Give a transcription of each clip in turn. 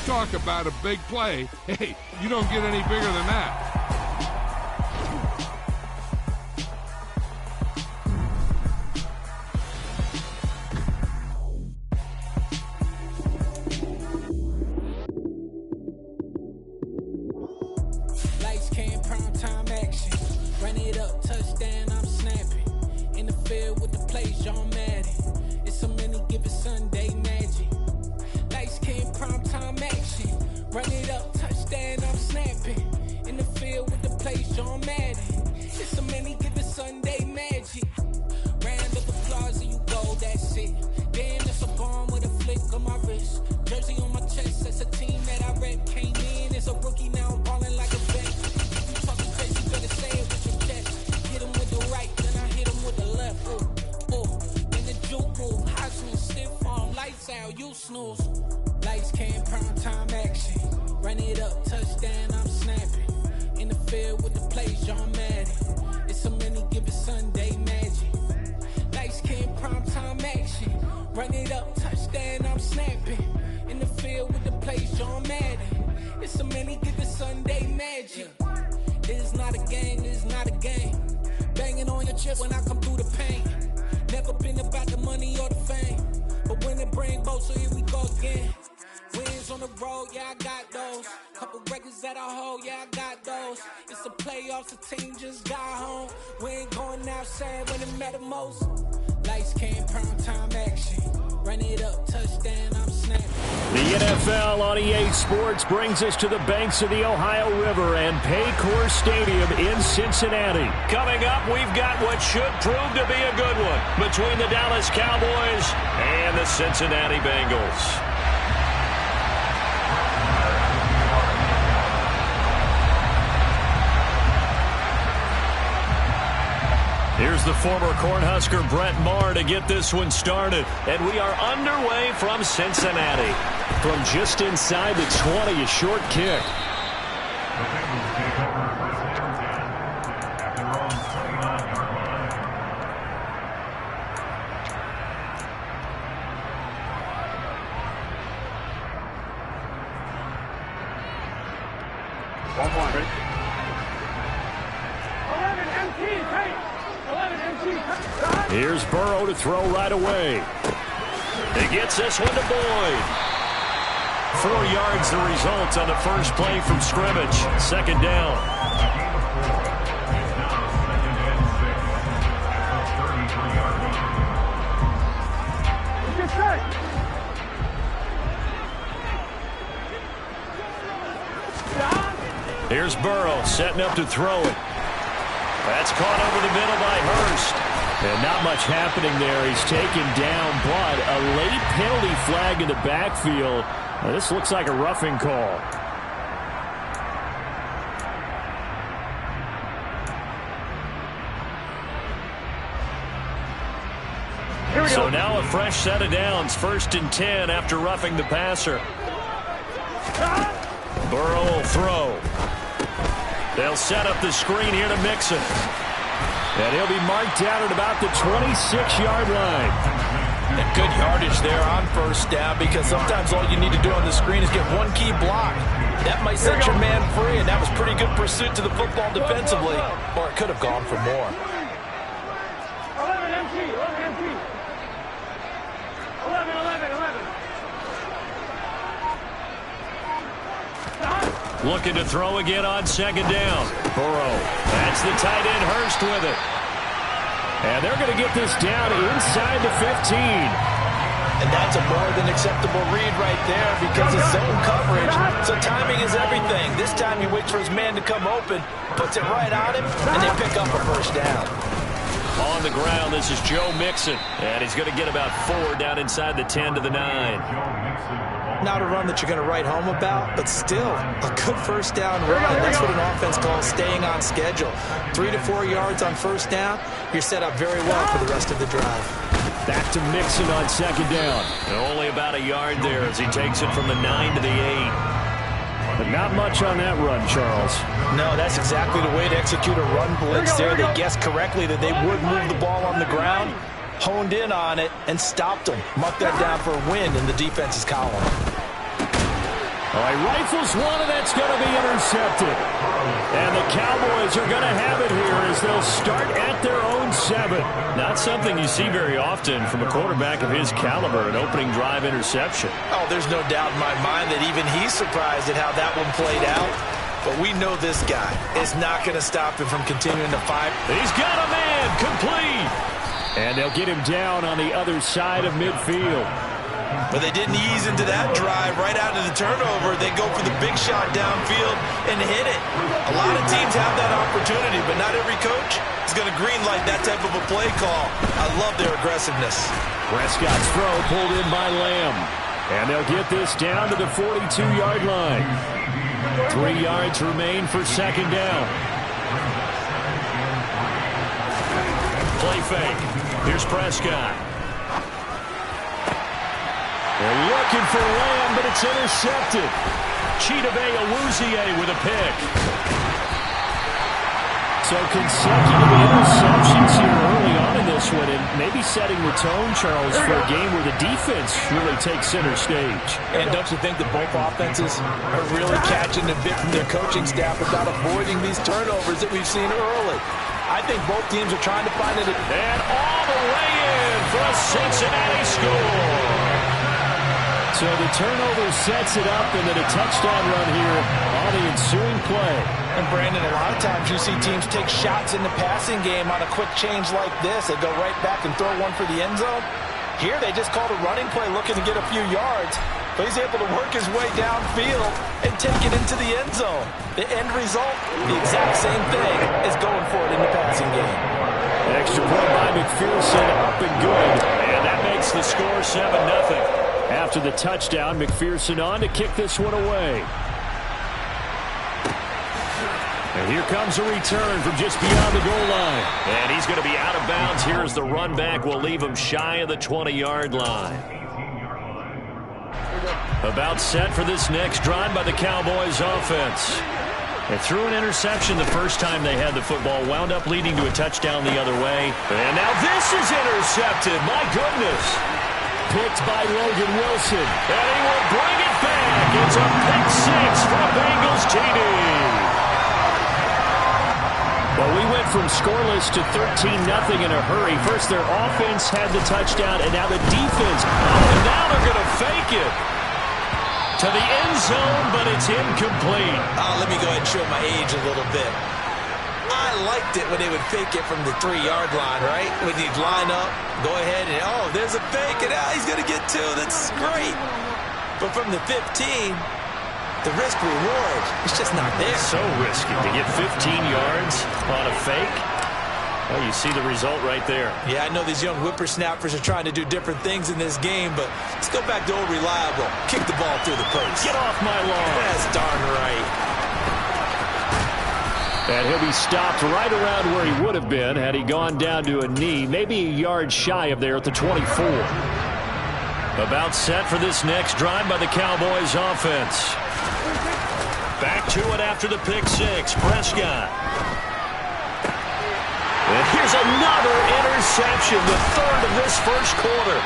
talk about a big play, hey, you don't get any bigger than that. Lights, cam, prime time action. Run it up, touchdown, I'm snapping. In the field with the plays, John Madden. It's so many given Sunday magic. Lights, cam, prime time action. Run it up, touchdown, I'm snapping. In the field with the plays, John Madden. It's so many given Sunday magic. Round of applause and you go, that's it. Damn, that's a bomb with a flick on my wrist. Jersey on my chest, that's a team that I rep. Came in as a rookie, now I'm balling like a vet. If you talking crazy, you better say it with your chest. Hit him with the right, then I hit him with the left. In the juke move, Heisman, stiff arm, lights out, you snooze. Lights, cam, prime time action. Run it up, touchdown, I'm snapping. In the field with the plays, John Madden. It's so many given Sunday magic. Lights, cam, prime time action. Run it up, touchdown, I'm snapping. In the field with the plays, John Madden. It's so many given Sunday magic. This is not a game, this is not a game. Banging on your chest when I come through the pain. Never been about the money or the fame. But when it bring both, so here we go again. Wins on the road, yeah, I got those. Couple records that I hold, yeah, I got those. It's the playoffs, the team just got home. We ain't going outside when it matter most. Lights, cam, prime time action. Run it up, touchdown, I'm snapping. The NFL on EA Sports brings us to the banks of the Ohio River and Paycor Stadium in Cincinnati. Coming up, we've got what should prove to be a good one between the Dallas Cowboys and the Cincinnati Bengals. Here's the former Cornhusker Brett Maher to get this one started. And we are underway from Cincinnati. From just inside the 20, a short kick. Here's Burrow to throw right away. He gets this one to Boyd. 4 yards the result on the first play from scrimmage. Second down. Here's Burrow setting up to throw it. That's caught over the middle by Hurst. And not much happening there. He's taken down, but a late penalty flag in the backfield. Now, this looks like a roughing call. So now a fresh set of downs. 1st and 10 after roughing the passer. Burrow will throw. They'll set up the screen here to Mixon. And he'll be marked down at about the 26-yard line. And good yardage there on first down, because sometimes all you need to do on the screen is get one key block. That might set your man free, and that was pretty good pursuit to the football defensively, or it could have gone for more. 11 empty, 11 empty. 11, 11, 11. Looking to throw again on second down. Burrow. That's the tight end Hurst with it. And they're going to get this down inside the 15. And that's a more than acceptable read right there, because it's zone coverage. So timing is everything. This time he waits for his man to come open, puts it right on him, and they pick up a first down. On the ground, this is Joe Mixon. And he's going to get about 4 down inside the 10 to the 9. Not a run that you're going to write home about, but still a good first down run. That's what an offense calls staying on schedule. 3 to 4 yards on first down, you're set up very well for the rest of the drive. Back to Mixon on second down. And only about a yard there as he takes it from the 9 to the 8. But not much on that run, Charles. No, that's exactly the way to execute a run blitz there. They guessed correctly that they would move the ball on the ground, honed in on it, and stopped them. Marked that down for a win in the defense's column. Oh, he rifles one, and that's going to be intercepted. And the Cowboys are going to have it here as they'll start at their own 7. Not something you see very often from a quarterback of his caliber, an opening drive interception. Oh, there's no doubt in my mind that even he's surprised at how that one played out. But we know this guy is not going to stop him from continuing to fight. He's got a man, complete. And they'll get him down on the other side of midfield. But they didn't ease into that drive right out of the turnover. They go for the big shot downfield and hit it. A lot of teams have that opportunity, but not every coach is going to greenlight that type of a play call. I love their aggressiveness. Prescott's throw pulled in by Lamb. And they'll get this down to the 42-yard line. 3 yards remain for second down. Play fake. Here's Prescott. They're looking for Lamb, but it's intercepted. Chidobe Awuzie with a pick. So consecutive interceptions here early on in this one, and maybe setting the tone, Charles, for a game where the defense really takes center stage. And don't you think that both offenses are really catching a bit from their coaching staff about avoiding these turnovers that we've seen early? I think both teams are trying to find it. And all the way in for a Cincinnati score. So the turnover sets it up, and then a touchdown run here on the ensuing play. And Brandon, a lot of times you see teams take shots in the passing game on a quick change like this. They go right back and throw one for the end zone. Here they just called a running play looking to get a few yards. But he's able to work his way downfield and take it into the end zone. The end result, the exact same thing as going for it in the passing game. An extra point by McPherson, up and good. And that makes the score 7-0. After the touchdown, McPherson on to kick this one away. And here comes a return from just beyond the goal line. And he's going to be out of bounds here as the run back will leave him shy of the 20-yard line. About set for this next drive by the Cowboys offense. They threw an interception the first time they had the football, wound up leading to a touchdown the other way. And now this is intercepted. My goodness. Picked by Logan Wilson. And he will bring it back. It's a pick six for Bengals TD. Well, we went from scoreless to 13-0 in a hurry. First, their offense had the touchdown, and now the defense. Oh, and now they're going to fake it to the end zone, but it's incomplete. Let me go ahead and show my age a little bit. I liked it when they would fake it from the 3-yard line, right? When you'd line up, go ahead and, oh, there's a fake, and he's going to get 2. That's great. But from the 15, the risk-reward is just not there. So risky to get 15 yards on a fake. Well, you see the result right there. Yeah, I know these young whippersnappers are trying to do different things in this game, but let's go back to old reliable. Kick the ball through the post. Get off my lawn. That's darn right. And he'll be stopped right around where he would have been had he gone down to a knee, maybe a yard shy of there at the 24. About set for this next drive by the Cowboys offense. Back to it after the pick six. Prescott. And here's another interception, the third of this first quarter.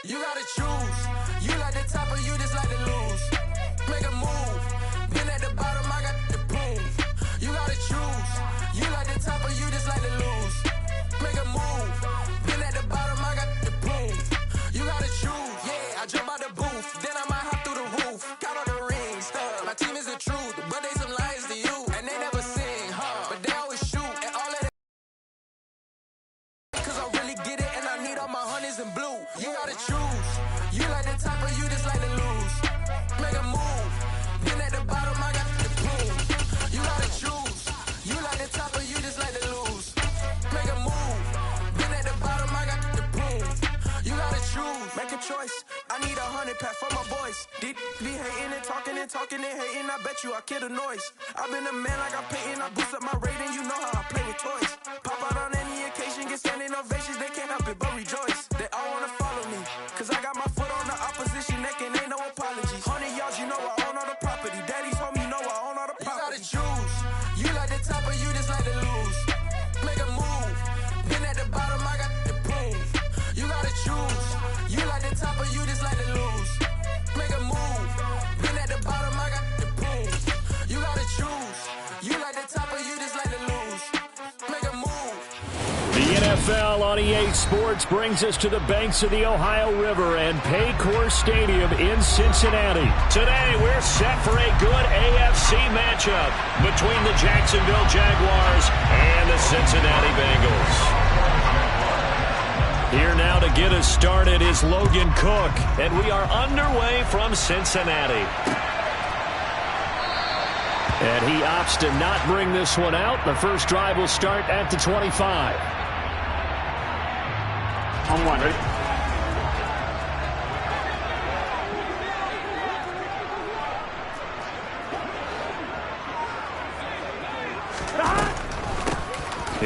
You gotta choose. You like the top or you just like to lose. Make a move. Been at the bottom, I got the proof. You gotta choose. You like the top or you just like to lose. Make a move. Been at the bottom, I got the proof. You gotta choose. Yeah, I jump out the booth. Then I might hop through the roof. Count all the rings. My team is the truth, but they some liars to you. And they never sing, but they always shoot. And all of that. Cause I really get it and I need all my honeys in blue. You gotta choose. You like the top or you just like to lose. Make a move. Been at the bottom, I got the proof. You gotta choose. You like the top or you just like to lose. Make a move. Been at the bottom, I got the proof. You gotta choose. Make a choice. I need 100 pack for my boys. Deep be hating and talking and hating. I bet you I kill the noise. I've been a man like I'm painting. I boost up my rating. You know how I play with toys. Pop out on any occasion, get standing ovations. They can't help it but rejoice. They all wanna follow me. Cause I got my foot on the opposition neck and ain't no apologies. 100 yards, you know I own all the property. Daddy's home, you know I own all the property. You gotta choose. You like the top or you just like to lose. NFL on EA Sports brings us to the banks of the Ohio River and Paycor Stadium in Cincinnati. Today, we're set for a good AFC matchup between the Jacksonville Jaguars and the Cincinnati Bengals. Here now to get us started is Logan Cook, and we are underway from Cincinnati. And he opts to not bring this one out. The first drive will start at the 25. On one, ready?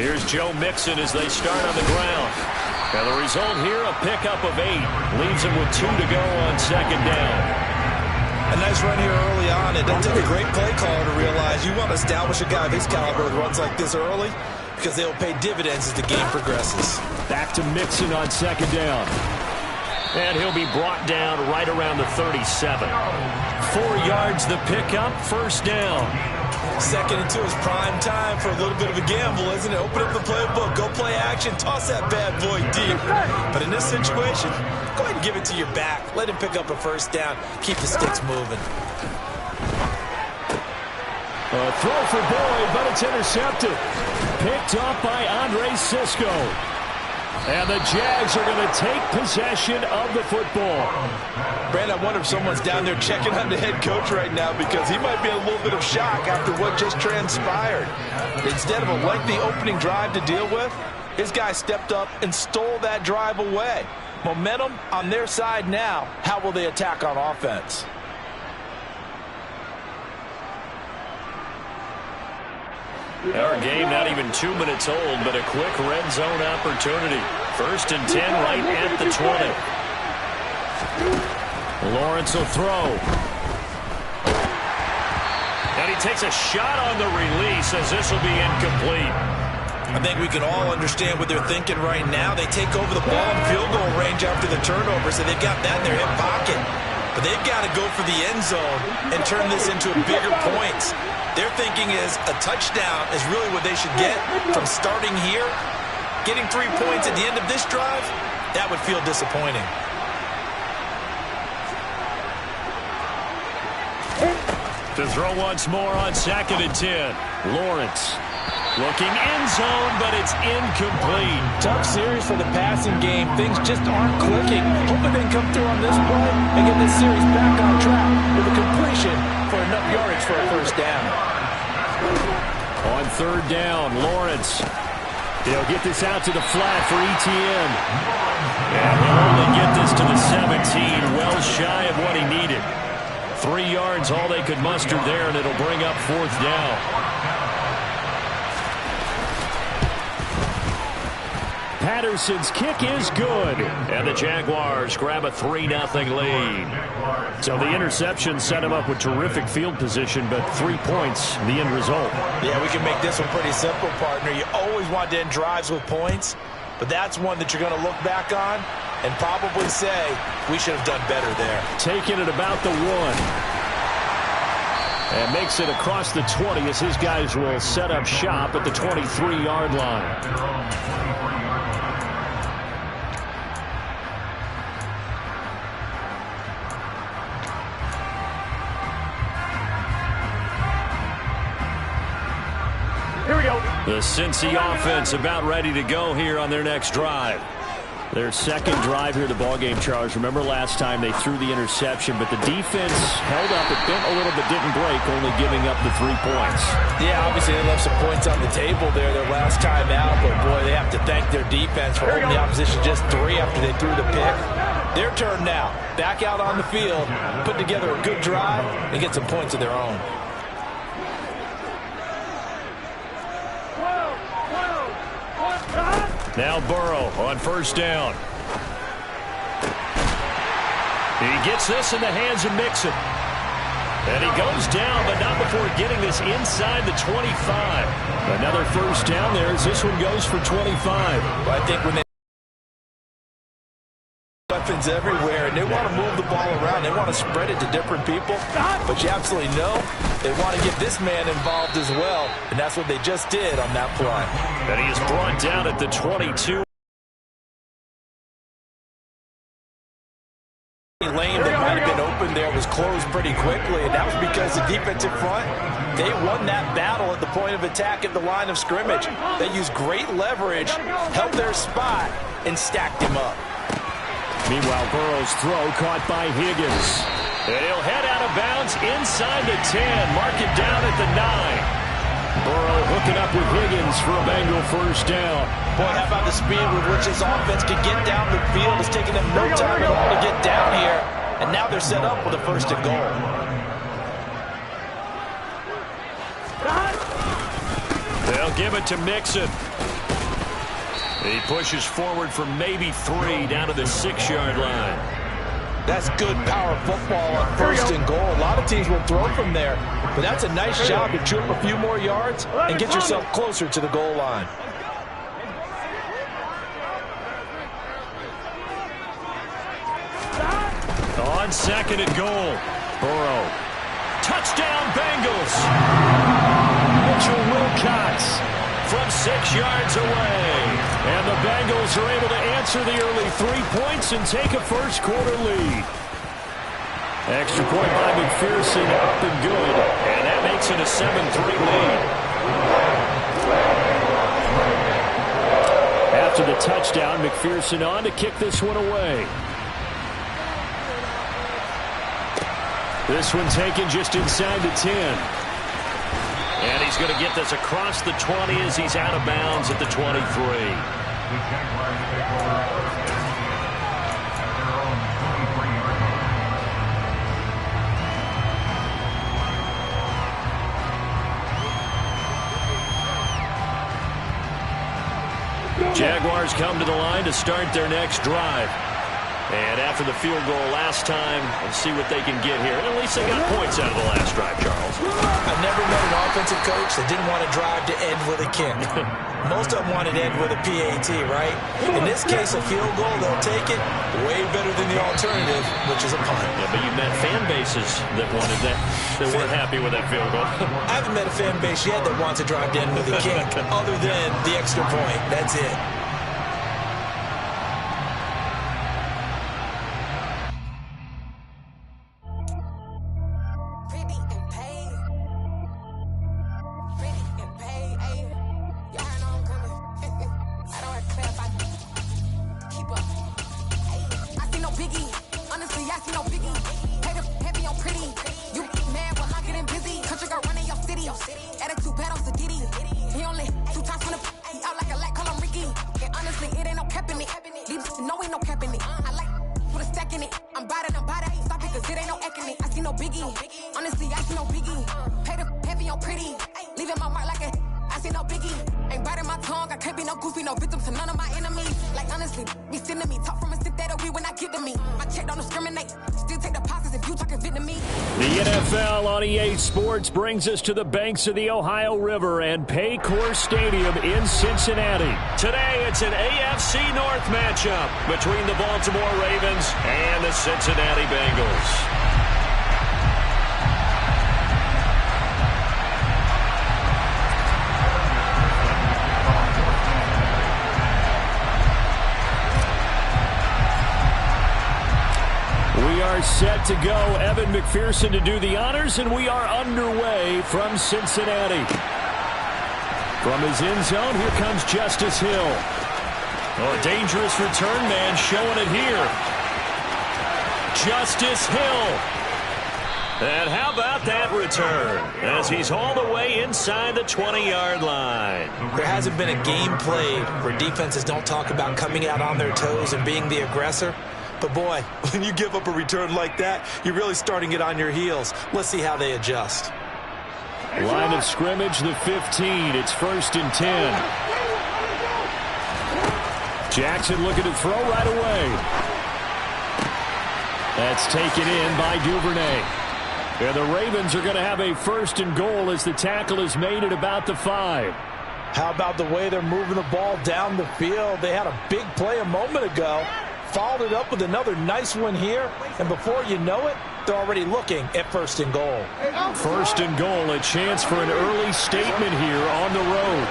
Here's Joe Mixon as they start on the ground. And the result here, a pickup of 8. Leaves him with 2 to go on second down. A nice run here early on. It doesn't take a great play caller to realize you want to establish a guy of his caliber with runs like this early because they'll pay dividends as the game progresses. Back to Mixon on second down. And he'll be brought down right around the 37. 4 yards the pickup, first down. Second into his prime time for a little bit of a gamble, isn't it? Open up the playbook, go play action, toss that bad boy deep. But in this situation, go ahead and give it to your back. Let him pick up a first down. Keep the sticks moving. A throw for Boyd, but it's intercepted. Picked off by Andre Sisco. And the Jags are going to take possession of the football. Brand, I wonder if someone's down there checking on the head coach right now because he might be in a little bit of shock after what just transpired. Instead of a lengthy opening drive to deal with, his guy stepped up and stole that drive away. Momentum on their side now. How will they attack on offense? Our game not even 2 minutes old, but a quick red zone opportunity. First and 10 right at the 20. Lawrence will throw. And he takes a shot on the release as this will be incomplete. I think we can all understand what they're thinking right now. They take over the ball in field goal range after the turnover, so they've got that in their hip pocket. But they've got to go for the end zone and turn this into bigger points. Their thinking is a touchdown is really what they should get from starting here. Getting 3 points at the end of this drive, that would feel disappointing. To throw once more on second and 10. Lawrence looking end zone, but it's incomplete. Tough series for the passing game. Things just aren't clicking. Hoping they can come through on this play and get this series back on track with a completion for enough yardage for a first down. On third down, Lawrence. He'll get this out to the flat for ETN. And he'll only get this to the 17, well shy of what he needed. 3 yards, all they could muster there, and it'll bring up fourth down. Patterson's kick is good, and the Jaguars grab a 3-0 lead. So the interception set him up with terrific field position, but 3 points, the end result. Yeah, we can make this one pretty simple, partner. You always want to end drives with points, but that's one that you're going to look back on and probably say, we should have done better there. Taking it about the 1. And makes it across the 20 as his guys will set up shop at the 23-yard line. Here we go. The Cincy offense about ready to go here on their next drive. Their second drive here of the ballgame, Charles. Remember last time they threw the interception, but the defense held up. It bent a little but didn't break, only giving up the 3 points. Yeah, obviously they left some points on the table there their last time out, but boy, they have to thank their defense for holding the opposition just 3 after they threw the pick. Their turn now. Back out on the field, put together a good drive, and get some points of their own. Now Burrow on first down. He gets this in the hands of Mixon. And he goes down, but not before getting this inside the 25. Another first down there as this one goes for 25. Well, I think when they weapons everywhere, and they want to move the ball around. They want to spread it to different people. But you absolutely know they want to get this man involved as well, and that's what they just did on that play. And he is brought down at the 22. close pretty quickly, and that was because the defensive front, they won that battle at the point of attack at the line of scrimmage. They used great leverage, held their spot, and stacked him up. Meanwhile, Burrow's throw caught by Higgins. And he'll head out of bounds inside the 10. Mark it down at the 9. Burrow hooking up with Higgins for a Bengal first down. Boy, how about the speed with which this offense can get down the field? It's taking them no time at all to get down here. And now they're set up with a first and goal. They'll give it to Mixon. He pushes forward for maybe 3 down to the 6-yard line. That's good power football on first and goal. A lot of teams will throw from there. But that's a nice job to chew up a few more yards and get yourself closer to the goal line. On second and goal, Burrow. Touchdown, Bengals. Mitchell Wilcox from 6 yards away. And the Bengals are able to answer the early 3 points and take a first-quarter lead. Extra point by McPherson, up and good. And that makes it a 7-3 lead. After the touchdown, McPherson on to kick this one away. This one taken just inside the 10. And he's going to get this across the 20 as he's out of bounds at the 23. Jaguars come to the line to start their next drive. And after the field goal last time, we'll see what they can get here. And at least they got points out of the last drive, Charles. I've never met an offensive coach that didn't want to drive to end with a kick. Most of them wanted to end with a PAT, right? In this case, a field goal, they'll take it. Way better than the alternative, which is a punt. Yeah, but you met fan bases that wanted that, that weren't happy with that field goal. I haven't met a fan base yet that wants to drive to end with a kick, other than the extra point. That's it. Sports brings us to the banks of the Ohio River and Paycor Stadium in Cincinnati. Today, it's an AFC North matchup between the Baltimore Ravens and the Cincinnati Bengals. Set to go. Evan McPherson to do the honors, and we are underway from Cincinnati. From his end zone, here comes Justice Hill. Oh, a dangerous return man showing it here. Justice Hill. And how about that return as he's all the way inside the 20-yard line. There hasn't been a game played where defenses don't talk about coming out on their toes and being the aggressor. But, boy, when you give up a return like that, you're really starting it on your heels. Let's see how they adjust. Line of scrimmage, the 15. It's 1st and 10. Jackson looking to throw right away. That's taken in by Duvernay. And the Ravens are going to have a 1st and goal as the tackle is made at about the 5. How about the way they're moving the ball down the field? They had a big play a moment ago. Followed it up with another nice one here, and before you know it, they're already looking at 1st and goal. 1st and goal, a chance for an early statement here on the road.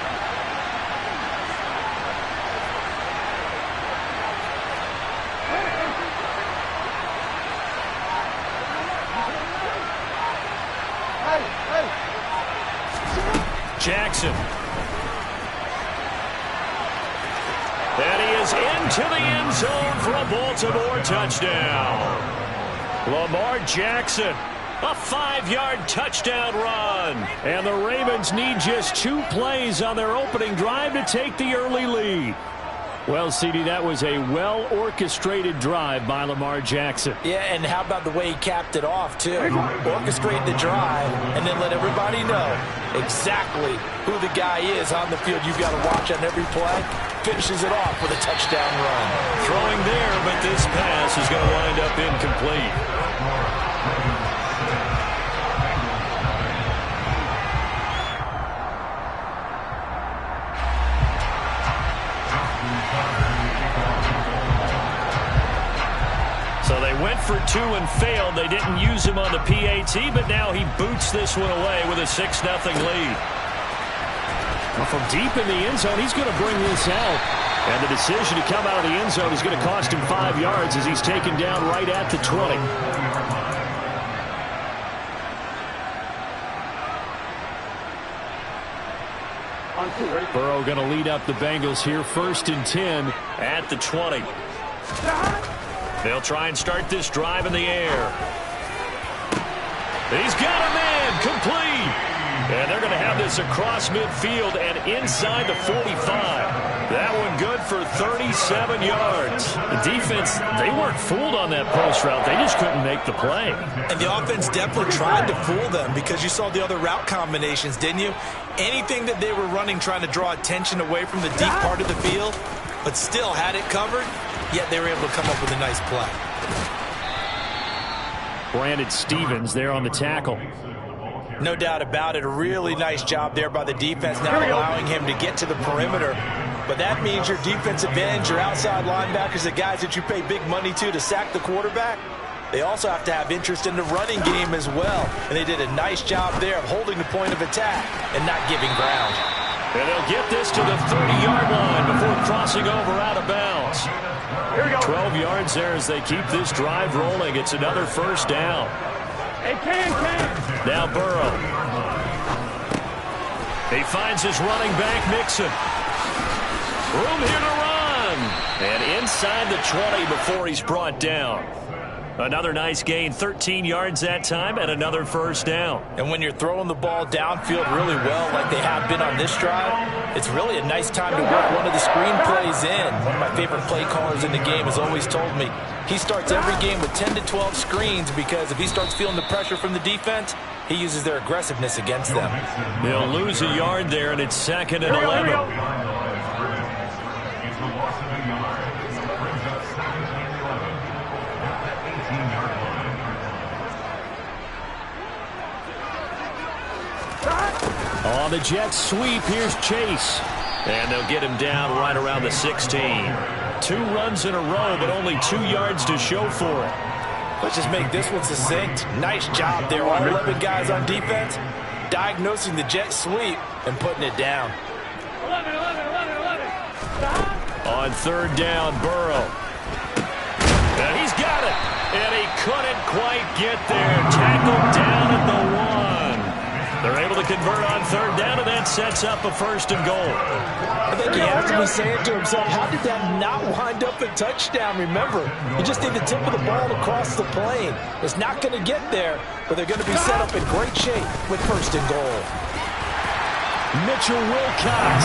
Jackson. And he is into the end zone for a Baltimore touchdown. Lamar Jackson, a 5-yard touchdown run. And the Ravens need just 2 plays on their opening drive to take the early lead. Well, CD, that was a well-orchestrated drive by Lamar Jackson. Yeah, and how about the way he capped it off, too? Orchestrate the drive and then let everybody know exactly who the guy is on the field. You've got to watch on every play. Finishes it off with a touchdown run. Throwing there, but this pass is going to wind up incomplete. So they went for 2 and failed. They didn't use him on the PAT, but now he boots this one away with a 6-0 lead. Well, from deep in the end zone, he's going to bring this out. And the decision to come out of the end zone is going to cost him 5 yards as he's taken down right at the 20. Burrow going to lead up the Bengals here, 1st and 10 at the 20. They'll try and start this drive in the air. He's got a man, complete. And they're going to have this across midfield and inside the 45. That one good for 37 yards. The defense, they weren't fooled on that post route. They just couldn't make the play. And the offense definitely tried to fool them because you saw the other route combinations, didn't you? Anything that they were running trying to draw attention away from the deep part of the field, but still had it covered, yet they were able to come up with a nice play. Brandon Stevens there on the tackle. No doubt about it. A really nice job there by the defense, not allowing him to get to the perimeter. But that means your defensive ends, your outside linebackers, the guys that you pay big money to sack the quarterback, they also have to have interest in the running game as well. And they did a nice job there of holding the point of attack and not giving ground. And they'll get this to the 30-yard line before crossing over out of bounds. 12 yards there as they keep this drive rolling. It's another 1st down. Now Burrow. He finds his running back, Mixon. Room here to run. And inside the 20 before he's brought down. Another nice gain, 13 yards that time, and another 1st down. And when you're throwing the ball downfield really well like they have been on this drive, it's really a nice time to work one of the screen plays in. One of my favorite play callers in the game has always told me he starts every game with 10 to 12 screens because if he starts feeling the pressure from the defense, he uses their aggressiveness against them. They'll lose a yard there, and it's 2nd and 11. On the jet sweep, here's Chase. And they'll get him down right around the 16. 2 runs in a row, but only 2 yards to show for it. Let's just make this one succinct. Nice job there. All 11 guys on defense diagnosing the jet sweep and putting it down. 11. On 3rd down, Burrow. And he's got it. And he couldn't quite get there. Tackled down at the 1. They're able to convert on 3rd down, and that sets up a 1st and goal. I think he has to be saying to himself, how did that not wind up a touchdown? Remember, you just need the tip of the ball to cross the plane. It's not going to get there, but they're going to be set up in great shape with 1st and goal. Mitchell Wilcox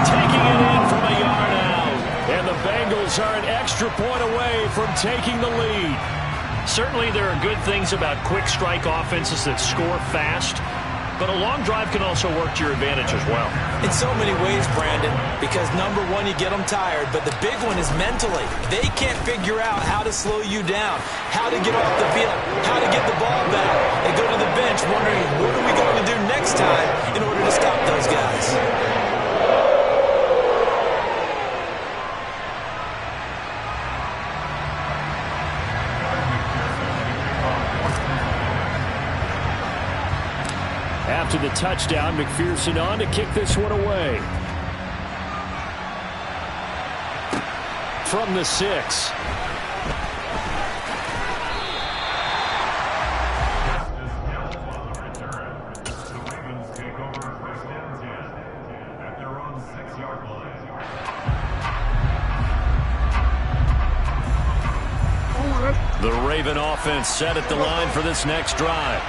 taking it in from a yard out. And the Bengals are an extra point away from taking the lead. Certainly there are good things about quick strike offenses that score fast. But a long drive can also work to your advantage as well. In so many ways, Brandon, because number one, you get them tired, but the big one is mentally. They can't figure out how to slow you down, how to get off the field, how to get the ball back. They go to the bench wondering, what are we going to do next time in order to stop those guys? After the touchdown, McPherson on to kick this one away. From the 6. The Raven offense set at the line for this next drive.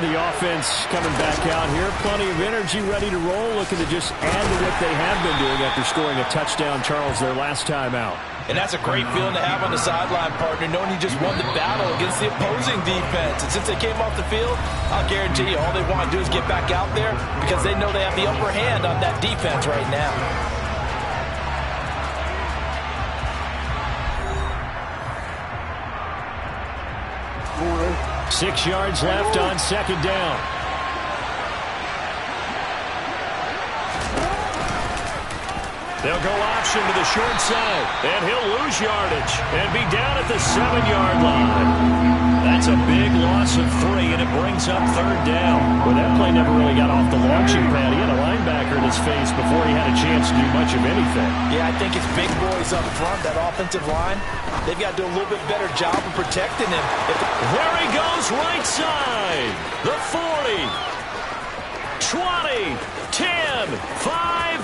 The offense coming back out here. Plenty of energy, ready to roll, looking to just add to what they have been doing after scoring a touchdown, Charles, their last time out. And that's a great feeling to have on the sideline, partner, knowing you just won the battle against the opposing defense. And since they came off the field, I'll guarantee you all they want to do is get back out there because they know they have the upper hand on that defense right now. 6 yards left on second down. They'll go option to the short side, and he'll lose yardage and be down at the 7-yard line. That's a big loss of 3, and it brings up third down. Well, that play never really got off the launching pad. He had a linebacker in his face before he had a chance to do much of anything. Yeah, I think it's big boys up front, that offensive line. They've got to do a little bit better job of protecting him. There he goes, right side. The 40, 20, 10, 5,